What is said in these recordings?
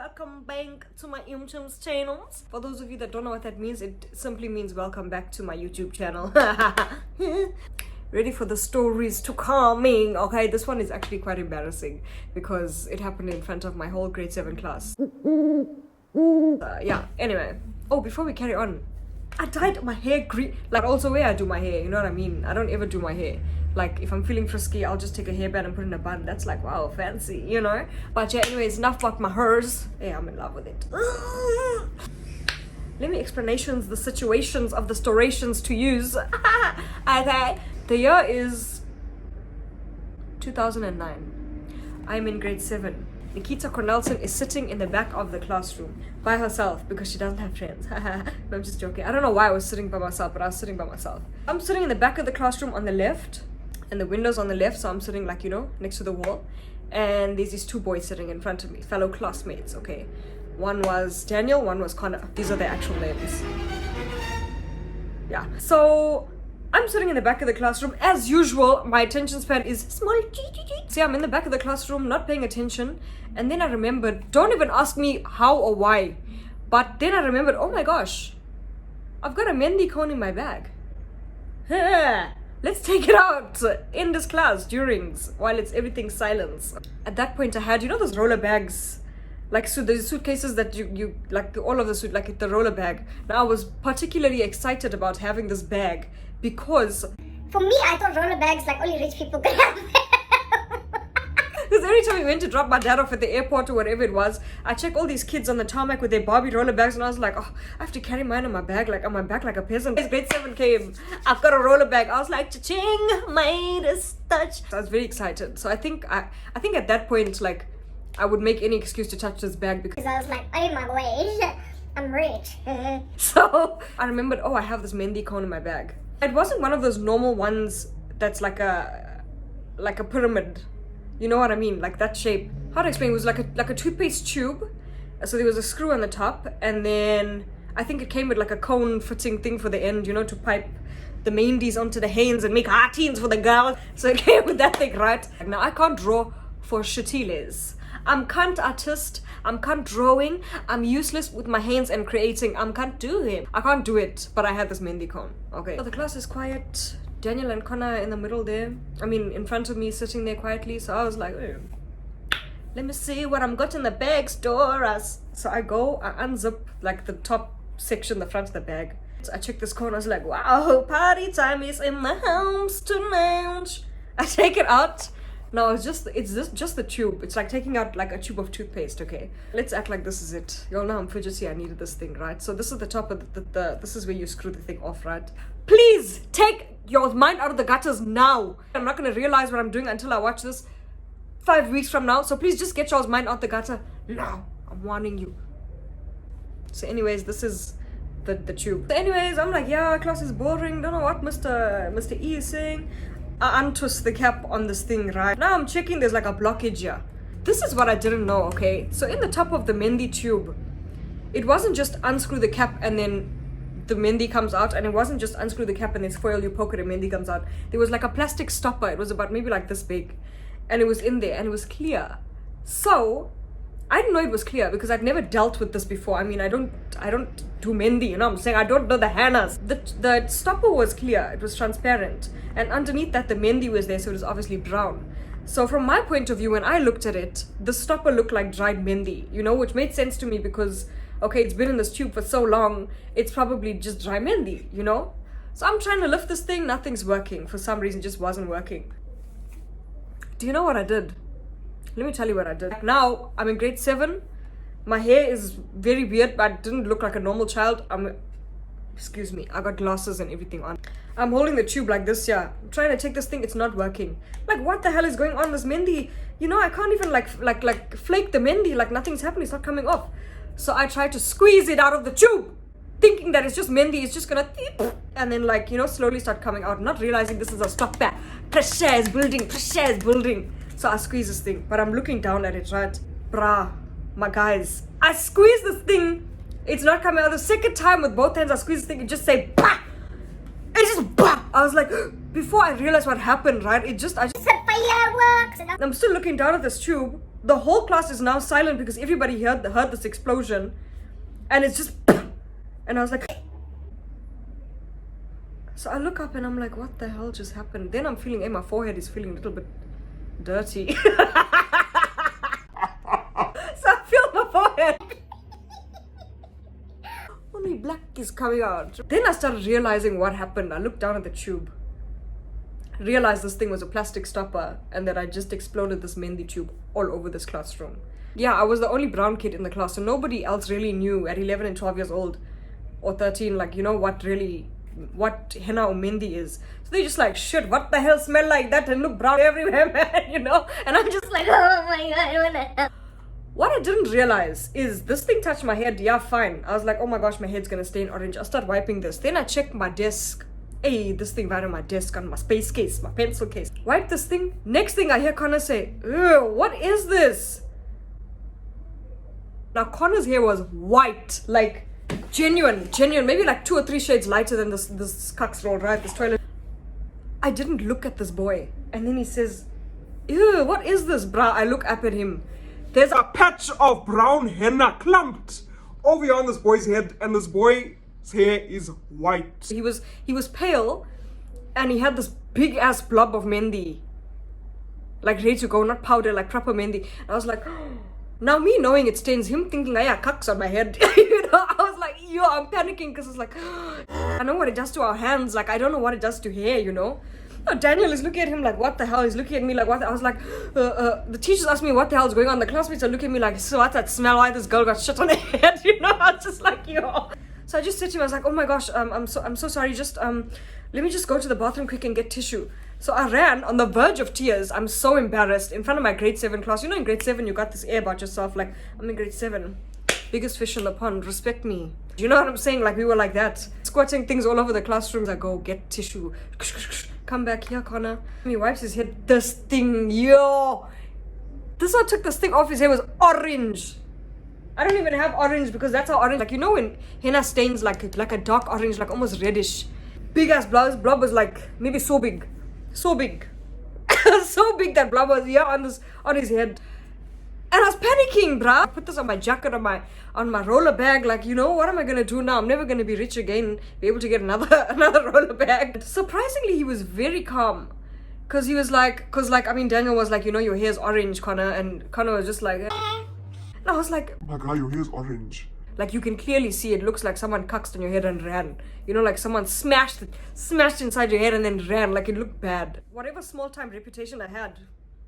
welcome back to my YouTube's channels. For those of you that don't know what that means, it simply means welcome back to my YouTube channel. Ready for the stories to coming. Okay, this one is actually quite embarrassing because it happened in front of my whole grade 7 class. Yeah, anyway. Oh, before we carry on, I dyed my hair green. Like, also where I do my hair, you know what I mean? I don't ever do my hair. Like, if I'm feeling frisky, I'll just take a hairband and put it in a bun. That's like, wow, fancy, you know? But yeah, anyways, enough about my hairs. Yeah, I'm in love with it. Let me explanations the situations of the storations to use. Okay. The year is 2009. I'm in grade 7. Nikita Cornelson is sitting in the back of the classroom by herself because she doesn't have friends. No, I'm just joking. I don't know why I was sitting by myself, but I was sitting by myself. I'm sitting in the back of the classroom on the left, and the window's on the left, so I'm sitting like, you know, next to the wall. And there's these two boys sitting in front of me, fellow classmates, okay? One was Daniel, one was Connor. These are their actual names. Yeah. So I'm sitting in the back of the classroom. As usual, my attention span is small. See, I'm in the back of the classroom, not paying attention. And then I remembered, don't even ask me how or why. But then I remembered, oh my gosh, I've got a mehndi cone in my bag. Let's take it out in this class while everything's silence. At that point I had, you know those roller bags? Like, so the suitcases that you like, all of the suit, like the roller bag. Now I was particularly excited about having this bag because for me, I thought roller bags like only rich people could have. Because every time we went to drop my dad off at the airport or whatever it was, I check all these kids on the tarmac with their Barbie roller bags, and I was like, oh, I have to carry mine on my bag, like on my back like a peasant. Grade 7 came, I've got a roller bag. I was like, cha-ching, Midas touch. So I was very excited. So I think at that point, like, I would make any excuse to touch this bag because I was like, oh my gosh, I'm rich. So I remembered, oh, I have this mehndi cone in my bag. It wasn't one of those normal ones that's like a pyramid. You know what I mean? Like that shape. How to explain? It was like a toothpaste tube. So there was a screw on the top, and then I think it came with like a cone fitting thing for the end, you know, to pipe the mehendis onto the hands and make heartines for the girls. So it came with that thing, right? Now I can't draw for shitiles. I'm can't artist. I'm can't drawing. I'm useless with my hands and creating. I can't do it. I can't do it. But I had this mehndi cone. Okay. So the class is quiet. Daniel and Connor in the middle there. I mean, in front of me, sitting there quietly. So I was like, oh, let me see what I'm got in the bag, Doras. So I go, I unzip like the top section, the front of the bag. So I check this cone. I was like, wow, party time is in the house tonight. I take it out. No, it's just the tube. It's like taking out like a tube of toothpaste. Okay, let's act like this is it. Y'all know I'm fidgety. I needed this thing, right? So this is the top of this is where you screw the thing off, right? Please take your mind out of the gutters now. I'm not gonna realize what I'm doing until I watch this 5 weeks from now. So please just get y'all's mind out the gutter now. I'm warning you. So anyways, this is the tube. So anyways, I'm like, yeah, class is boring. Don't know what Mr. E is saying. I untwist the cap on this thing, right? Now I'm checking, there's like a blockage here. This is what I didn't know, okay? So in the top of the mehndi tube, it wasn't just unscrew the cap and then the mehndi comes out, and it wasn't just unscrew the cap and then foil, you poke it and mehndi comes out. There was like a plastic stopper. It was about maybe like this big, and it was in there and it was clear. So I didn't know it was clear because I'd never dealt with this before. I mean, I don't do mehndi, you know what I'm saying? I don't know the hennas. The stopper was clear, it was transparent, and underneath that the mehndi was there, so it was obviously brown. So from my point of view, when I looked at it, the stopper looked like dried mehndi, you know, which made sense to me because, okay, it's been in this tube for so long, it's probably just dry mehndi, you know? So I'm trying to lift this thing, nothing's working. For some reason, it just wasn't working. Do you know what I did? Let me tell you what I did. Now, I'm in grade 7. My hair is very weird, but I didn't look like a normal child. Excuse me, I got glasses and everything on. I'm holding the tube like this, yeah. I'm trying to take this thing, it's not working. Like, what the hell is going on? This mehndi, you know, I can't even like flake the mehndi, like nothing's happening, it's not coming off. So I try to squeeze it out of the tube, thinking that it's just mehndi, it's just gonna, and then like, you know, slowly start coming out, not realizing this is a stopper. Pressure is building. So I squeeze this thing, but I'm looking down at it, right? Bruh, my guys, I squeeze this thing, it's not coming out. The second time with both hands I squeeze this thing, it just say bah! It just bah! I was like, before I realized what happened, right? I just It's a fireworks. I'm still looking down at this tube, The whole class is now silent because everybody heard this explosion, and it's just, and I was like, so I look up and I'm like, what the hell just happened? Then I'm feeling, my forehead is feeling a little bit dirty. So I feel my forehead. Only black is coming out. Then I started realizing what happened. I looked down at the tube, realized this thing was a plastic stopper, and that I just exploded this mehndi tube all over this classroom. Yeah, I was the only brown kid in the class, so nobody else really knew at 11 and 12 years old, or 13, like, you know, what henna or mehndi is. So they just like, shit, what the hell smell like that and look brown everywhere, man, you know? And I'm just like, oh my god, what the hell? What I didn't realize is this thing touched my head, yeah, fine. I was like, oh my gosh, my head's gonna stain orange. I start wiping this. Then I checked my desk. Hey, this thing right on my desk, on my space case, my pencil case. Wipe this thing. Next thing I hear Connor say, ew, what is this? Now Connor's hair was white, like genuine, maybe like 2 or 3 shades lighter than this cuck's roll, right? This toilet. I didn't look at this boy. And then he says, ew, what is this, bruh? I look up at him. There's A patch of brown henna clumped over here on this boy's head, and this boy's hair is white. He was pale, and he had this big ass blob of mehndi, like ready to go, not powder, like proper mehndi. And I was like, now me knowing it stains, him thinking, yeah, cucks on my head. You know, I was like, yo, I'm panicking because it's like, I know what it does to our hands. Like, I don't know what it does to hair, you know. Daniel is looking at him like, what the hell? He's looking at me like, what? I was like, the teachers asked me what the hell is going on. The classmates are looking at me like, so what's that smell? Why this girl got shit on her head? You know, I was just like, yo. So I just said to him, I was like, oh my gosh, I'm so sorry. Just let me just go to the bathroom quick and get tissue. So I ran on the verge of tears. I'm so embarrassed in front of my grade 7 class. You know, in grade 7 you got this air about yourself, like, I'm in grade 7, biggest fish in the pond, respect me. Do you know what I'm saying? Like, we were like that, squirting things all over the classrooms. I go get tissue, come back here, Connor. He wipes his head. This thing, yo, this one took this thing off his hair, was orange. I don't even have orange because that's how orange, like, you know when henna stains like a dark orange, like almost reddish. Big ass blob was like maybe so big. So big that blob was here on his head. And I was panicking, bruh. I put this on my jacket, on my roller bag, like, you know, what am I gonna do now? I'm never gonna be rich again, be able to get another roller bag. Surprisingly, he was very calm. Cause he was like, I mean, Daniel was like, you know, your hair's orange, Connor, and Connor was just like, eh. And I was like, My guy, your hair's orange. like, you can clearly see it looks like someone cuxed on your head and ran. You know, like someone smashed inside your head and then ran. Like, it looked bad. Whatever small time reputation I had,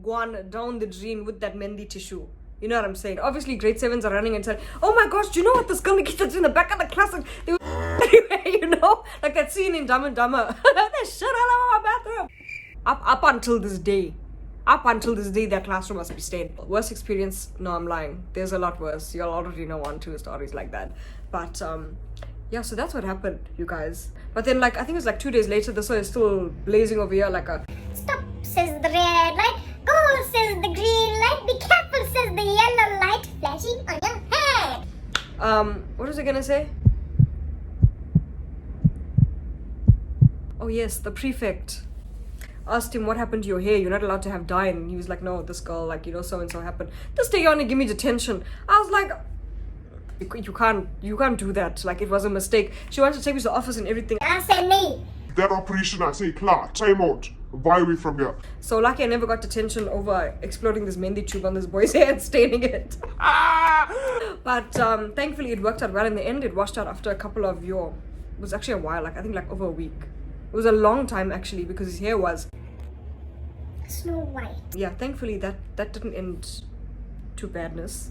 gone down the drain with that mehndi tissue. You know what I'm saying? Obviously, grade 7s are running and said, oh my gosh, do you know what this girl Nikita's in the back of the class? And they were everywhere, you know? Like that scene in Dumb and Dumber. That shit all over my bathroom. Up until this day, that classroom must be stained. Worst experience? No, I'm lying. There's a lot worse. You'll already know 1-2 stories like that. But yeah, so that's what happened, you guys. But then, like, I think it was like 2 days later, this one is still blazing over here like a... Stop, says the red light. Go, says the green light. Be careful, says the yellow light. Flashing on your head. What was I gonna say? Oh yes, the prefect asked him what happened to your hair, you're not allowed to have dye, and he was like, no, this girl, like, you know, so and so happened. This day you want to give me detention. I was like, you can't do that, like, it was a mistake. She wanted to take me to the office and everything. I said me. That operation, I say, Clark, time out. Buy away from here. So lucky I never got detention over exploding this mehndi tube on this boy's hair and staining it. But thankfully it worked out well in the end. It washed out after a couple of it was actually a while, like I think like over a week. It was a long time actually because his hair was Snow White. Yeah, thankfully that didn't end to badness.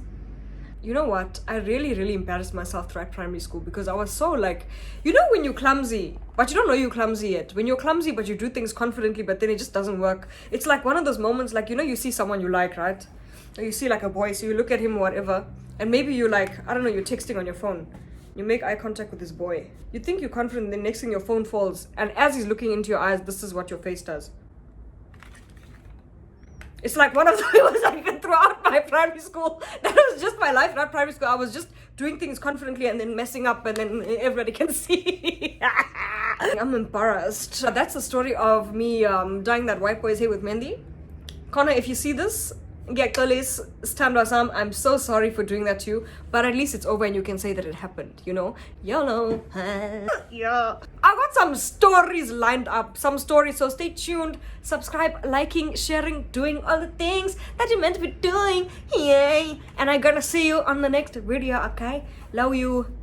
You know what? I really embarrassed myself throughout primary school because I was so like, you know when you're clumsy, but you don't know you're clumsy yet. When you're clumsy but you do things confidently but then it just doesn't work. It's like one of those moments, like, you know, you see someone you like, right? Or you see like a boy, so you look at him or whatever, and maybe you like, I don't know, you're texting on your phone. You make eye contact with this boy. You think you're confident, then next thing your phone falls, and as he's looking into your eyes, this is what your face does. It's like one of those, it was like throughout my primary school. That was just my life, not primary school. I was just doing things confidently and then messing up and then everybody can see. I'm embarrassed. That's the story of me dyeing that white boy's hair with mehndi. Connor, if you see this, yeah, Kalis, stand Sam, I'm so sorry for doing that to you, but at least it's over and you can say that it happened, you know? YOLO. Yeah. I got some stories lined up, some stories, so stay tuned, subscribe, liking, sharing, doing all the things that you're meant to be doing. Yay. And I'm gonna see you on the next video, okay? Love you.